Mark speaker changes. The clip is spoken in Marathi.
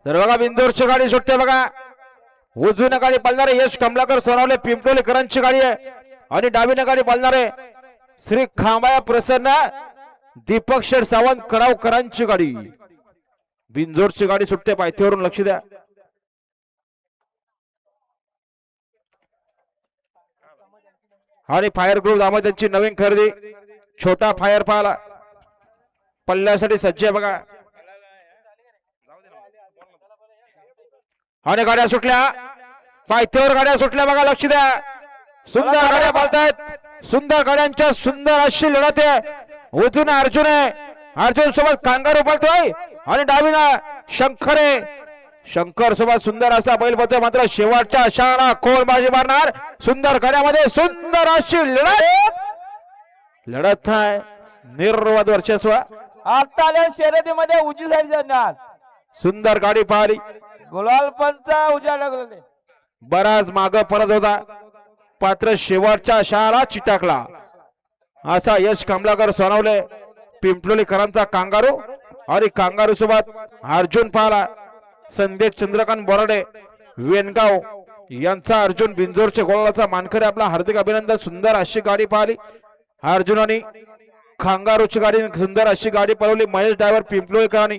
Speaker 1: तर बघा बिंदूरची गाडी सुटते बघा. उजवीने गाडी पळणारे यश कमलाकर सोनावले पिंपलोलीकरांची गाडी आहे आणि डावीने गाडी पळणारे श्री खांबाया प्रसन्न दीपक शेठ सावंत कडावकरांची गाडी. बिंजोरची गाडी सुटते पायथ्यावरून लक्ष द्या. आणि फायर ग्रुप दामोदरची नवीन खरेदी छोटा फायर पाला पल्ल्यासाठी सज्ज आहे बघा. आणि गाड्या सुटल्या पायथ्यावर गाड्या सुटल्या बघा लक्ष द्या. सुंदर गाड्या पाळतायत सुंदर गाड्यांच्या सुंदर अशी लढत आहे. उजून अर्जुन आहे अर्जुन सोबत कांगारू पळतोय आणि डावीना शंकर आहे. शंकर सोबत सुंदर असा बैल पळतोय मात्र शेवटच्या अशाला खोल बाजी मारणार सुंदर गाड्यामध्ये सुंदर अशी लढत आहे. निर्वाद वर्चस्व
Speaker 2: आता आल्या शर्यतीमध्ये उजवी साईड जाणार
Speaker 1: सुंदर गाडी पाहिली.
Speaker 2: गुलाल पंच उजा लागले
Speaker 1: बराच माग परत होता पात्र शेवटच्या शाळा चिटाकला असा यश कमलाकर सोनवले पिंपलोलीकरांचा कांगारू आणि कांगारू सोबत अर्जुन पाहला. संदेश चंद्रकांत बोराडे वेनगाव यांचा अर्जुन बिंजोरचे गोळाचा मानकरी आपला हार्दिक अभिनंदन. सुंदर अशी गाडी पाहिली अर्जुन आणि कांगारूची गाडी सुंदर अशी गाडी पळवली. महेश ड्रायव्हर पिंपलोलीकरांनी